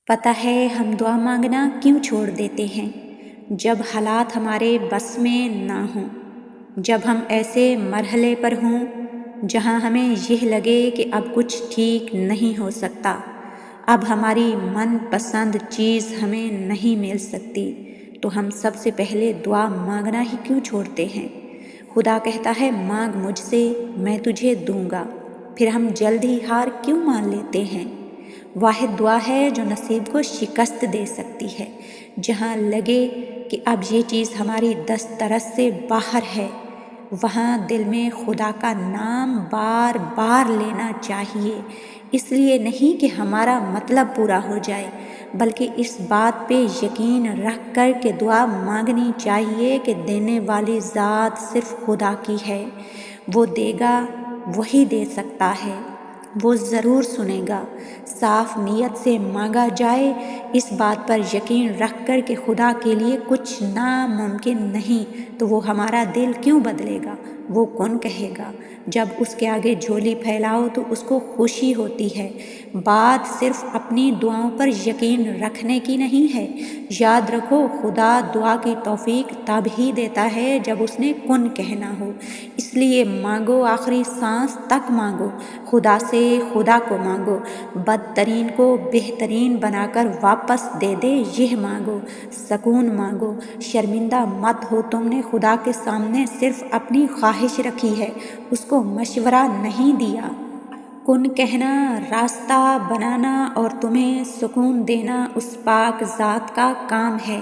پتہ ہے ہم دعا مانگنا کیوں چھوڑ دیتے ہیں؟ جب حالات ہمارے بس میں نہ ہوں، جب ہم ایسے مرحلے پر ہوں جہاں ہمیں یہ لگے کہ اب کچھ ٹھیک نہیں ہو سکتا، اب ہماری من پسند چیز ہمیں نہیں مل سکتی، تو ہم سب سے پہلے دعا مانگنا ہی کیوں چھوڑتے ہیں؟ خدا کہتا ہے مانگ مجھ سے میں تجھے دوں گا، پھر ہم جلد ہی ہار کیوں مان لیتے ہیں؟ واحد دعا ہے جو نصیب کو شکست دے سکتی ہے۔ جہاں لگے کہ اب یہ چیز ہماری دسترس سے باہر ہے، وہاں دل میں خدا کا نام بار بار لینا چاہیے، اس لیے نہیں کہ ہمارا مطلب پورا ہو جائے، بلکہ اس بات پہ یقین رکھ کر کہ دعا مانگنی چاہیے کہ دینے والی ذات صرف خدا کی ہے، وہ دے گا، وہی دے سکتا ہے، وہ ضرور سنے گا۔ صاف نیت سے مانگا جائے، اس بات پر یقین رکھ کر کہ خدا کے لیے کچھ ناممکن نہیں، تو وہ ہمارا دل کیوں بدلے گا؟ وہ کون کہے گا؟ جب اس کے آگے جھولی پھیلاؤ تو اس کو خوشی ہوتی ہے۔ بات صرف اپنی دعاؤں پر یقین رکھنے کی نہیں ہے۔ یاد رکھو خدا دعا کی توفیق تب ہی دیتا ہے جب اس نے کن کہنا ہو، اس لیے مانگو، آخری سانس تک مانگو، خدا سے خدا کو مانگو، بدترین کو بہترین بنا کر واپس دے دے یہ مانگو، سکون مانگو، شرمندہ مت ہو، تم نے خدا کے سامنے صرف اپنی خواہش رکھی ہے، اس کو مشورہ نہیں دیا۔ کن کہنا، راستہ بنانا اور تمہیں سکون دینا اس پاک ذات کا کام ہے۔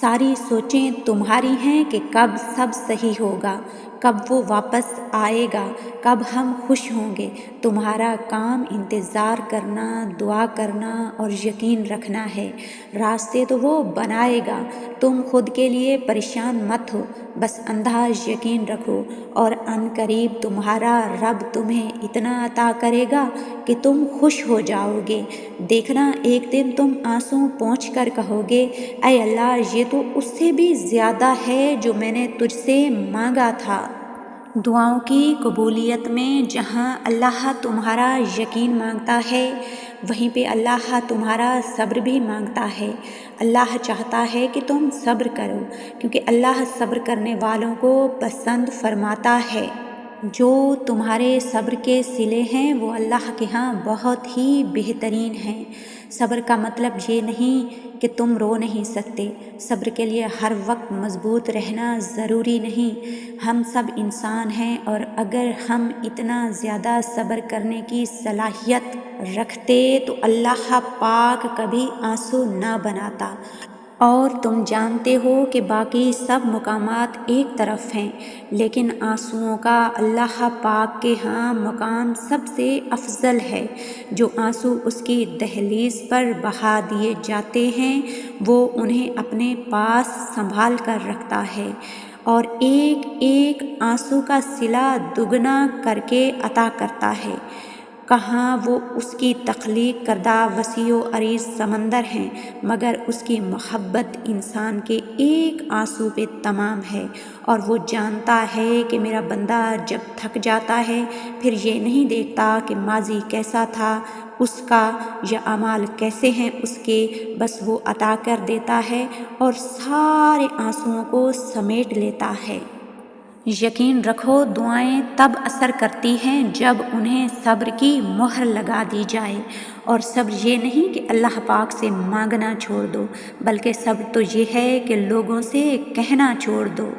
ساری سوچیں تمہاری ہیں کہ کب سب صحیح ہوگا، کب وہ واپس آئے گا، کب ہم خوش ہوں گے۔ تمہارا کام انتظار کرنا، دعا کرنا اور یقین رکھنا ہے۔ راستے تو وہ بنائے گا، تم خود کے لیے پریشان مت ہو، بس اندھا یقین رکھو، اور عنقریب تمہارا رب تمہیں اتنا عطا کرے گا کہ تم خوش ہو جاؤ گے۔ دیکھنا ایک دن تم آنسو پونچھ کر کہو گے، اے اللہ یہ تو اس سے بھی زیادہ ہے جو میں نے تجھ سے مانگا تھا۔ دعاؤں کی قبولیت میں جہاں اللہ تمہارا یقین مانگتا ہے، وہیں پہ اللہ تمہارا صبر بھی مانگتا ہے۔ اللہ چاہتا ہے کہ تم صبر کرو، کیونکہ اللہ صبر کرنے والوں کو پسند فرماتا ہے۔ جو تمہارے صبر کے صلے ہیں وہ اللہ کے ہاں بہت ہی بہترین ہیں۔ صبر کا مطلب یہ نہیں کہ تم رو نہیں سکتے، صبر کے لیے ہر وقت مضبوط رہنا ضروری نہیں۔ ہم سب انسان ہیں، اور اگر ہم اتنا زیادہ صبر کرنے کی صلاحیت رکھتے تو اللہ پاک کبھی آنسو نہ بناتا۔ اور تم جانتے ہو کہ باقی سب مقامات ایک طرف ہیں، لیکن آنسوؤں کا اللہ پاک کے ہاں مقام سب سے افضل ہے۔ جو آنسو اس کی دہلیز پر بہا دیے جاتے ہیں، وہ انہیں اپنے پاس سنبھال کر رکھتا ہے، اور ایک ایک آنسو کا صلہ دگنا کر کے عطا کرتا ہے۔ کہاں وہ اس کی تخلیق کردہ وسیع و عریض سمندر ہیں، مگر اس کی محبت انسان کے ایک آنسو پہ تمام ہے، اور وہ جانتا ہے کہ میرا بندہ جب تھک جاتا ہے پھر یہ نہیں دیکھتا کہ ماضی کیسا تھا اس کا یا اعمال کیسے ہیں اس کے، بس وہ عطا کر دیتا ہے اور سارے آنسوؤں کو سمیٹ لیتا ہے۔ یقین رکھو دعائیں تب اثر کرتی ہیں جب انہیں صبر کی مہر لگا دی جائے، اور صبر یہ نہیں کہ اللہ پاک سے مانگنا چھوڑ دو، بلکہ صبر تو یہ ہے کہ لوگوں سے کہنا چھوڑ دو۔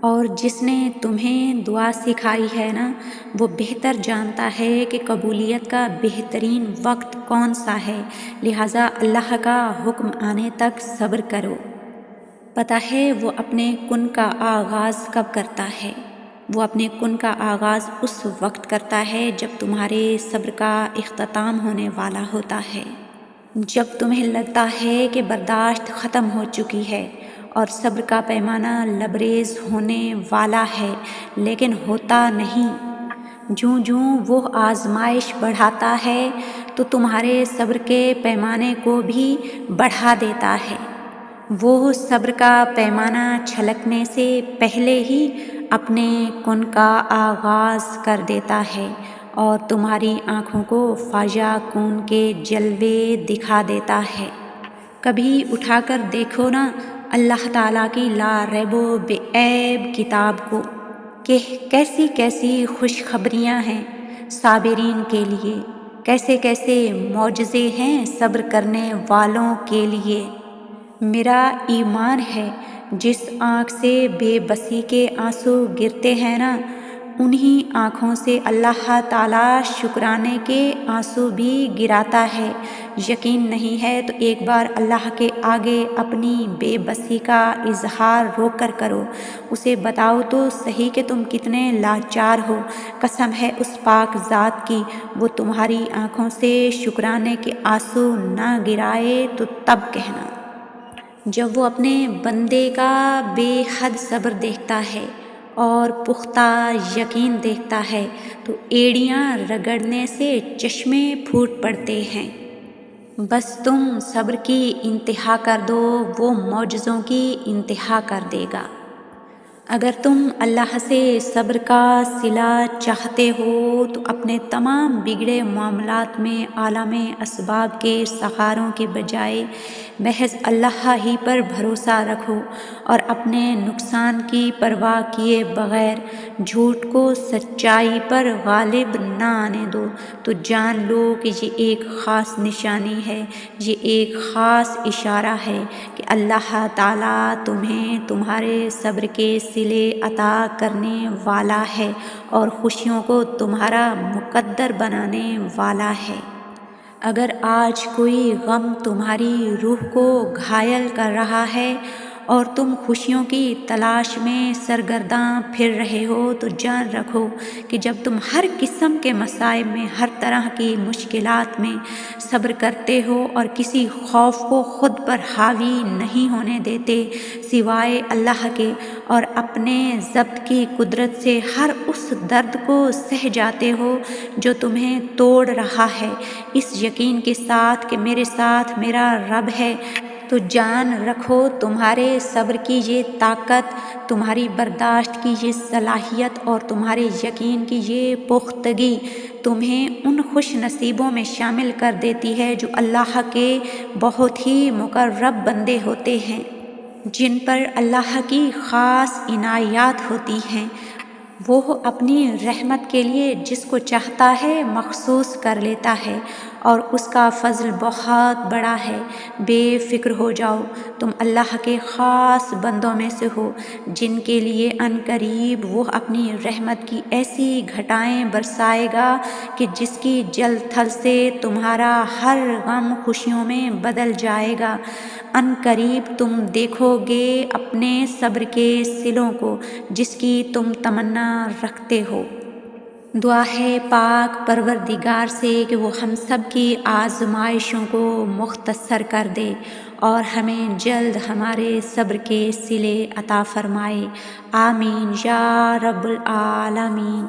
اور جس نے تمہیں دعا سکھائی ہے نا، وہ بہتر جانتا ہے کہ قبولیت کا بہترین وقت کون سا ہے، لہٰذا اللہ کا حکم آنے تک صبر کرو۔ پتہ ہے وہ اپنے کن کا آغاز کب کرتا ہے؟ وہ اپنے کن کا آغاز اس وقت کرتا ہے جب تمہارے صبر کا اختتام ہونے والا ہوتا ہے، جب تمہیں لگتا ہے کہ برداشت ختم ہو چکی ہے اور صبر کا پیمانہ لبریز ہونے والا ہے، لیکن ہوتا نہیں۔ جوں جوں وہ آزمائش بڑھاتا ہے تو تمہارے صبر کے پیمانے کو بھی بڑھا دیتا ہے۔ وہ صبر کا پیمانہ چھلکنے سے پہلے ہی اپنے کن کا آغاز کر دیتا ہے، اور تمہاری آنکھوں کو فاجا کون کے جلوے دکھا دیتا ہے۔ کبھی اٹھا کر دیکھو نا اللہ تعالیٰ کی لا ریب و بے عیب کتاب کو کہ کیسی کیسی خوشخبریاں ہیں صابرین کے لیے، کیسے کیسے معجزے ہیں صبر کرنے والوں کے لیے۔ میرا ایمان ہے جس آنکھ سے بے بسی کے آنسو گرتے ہیں نا، انہی آنکھوں سے اللہ تعالیٰ شکرانے کے آنسو بھی گراتا ہے۔ یقین نہیں ہے تو ایک بار اللہ کے آگے اپنی بے بسی کا اظہار رو کر کرو، اسے بتاؤ تو صحیح کہ تم کتنے لاچار ہو۔ قسم ہے اس پاک ذات کی، وہ تمہاری آنکھوں سے شکرانے کے آنسو نہ گرائے تو تب کہنا۔ جب وہ اپنے بندے کا بے حد صبر دیکھتا ہے اور پختہ یقین دیکھتا ہے تو ایڑیاں رگڑنے سے چشمے پھوٹ پڑتے ہیں۔ بس تم صبر کی انتہا کر دو، وہ معجزوں کی انتہا کر دے گا۔ اگر تم اللہ سے صبر کا صلہ چاہتے ہو تو اپنے تمام بگڑے معاملات میں عالم اسباب کے سہاروں کے بجائے محض اللہ ہی پر بھروسہ رکھو اور اپنے نقصان کی پرواہ کیے بغیر جھوٹ کو سچائی پر غالب نہ آنے دو، تو جان لو کہ یہ ایک خاص نشانی ہے، یہ ایک خاص اشارہ ہے کہ اللہ تعالیٰ تمہیں تمہارے صبر کے صلے عطا کرنے والا ہے اور خوشیوں کو تمہارا مقدر بنانے والا ہے۔ اگر آج کوئی غم تمہاری روح کو گھائل کر رہا ہے اور تم خوشیوں کی تلاش میں سرگرداں پھر رہے ہو تو جان رکھو کہ جب تم ہر قسم کے مصائب میں، ہر طرح کی مشکلات میں صبر کرتے ہو اور کسی خوف کو خود پر حاوی نہیں ہونے دیتے سوائے اللہ کے، اور اپنے ضبط کی قدرت سے ہر اس درد کو سہ جاتے ہو جو تمہیں توڑ رہا ہے، اس یقین کے ساتھ کہ میرے ساتھ میرا رب ہے، تو جان رکھو تمہارے صبر کی یہ طاقت، تمہاری برداشت کی یہ صلاحیت اور تمہارے یقین کی یہ پختگی تمہیں ان خوش نصیبوں میں شامل کر دیتی ہے جو اللہ کے بہت ہی مقرب بندے ہوتے ہیں، جن پر اللہ کی خاص عنایات ہوتی ہیں۔ وہ اپنی رحمت کے لیے جس کو چاہتا ہے مخصوص کر لیتا ہے اور اس کا فضل بہت بڑا ہے۔ بے فکر ہو جاؤ، تم اللہ کے خاص بندوں میں سے ہو جن کے لیے عنقریب وہ اپنی رحمت کی ایسی گھٹائیں برسائے گا کہ جس کی جل تھل سے تمہارا ہر غم خوشیوں میں بدل جائے گا۔ عنقریب تم دیکھو گے اپنے صبر کے صلوں کو جس کی تم تمنا رکھتے ہو۔ دعا ہے پاک پروردگار سے کہ وہ ہم سب کی آزمائشوں کو مختصر کر دے اور ہمیں جلد ہمارے صبر کے صلے عطا فرمائے۔ آمین یا رب العالمین۔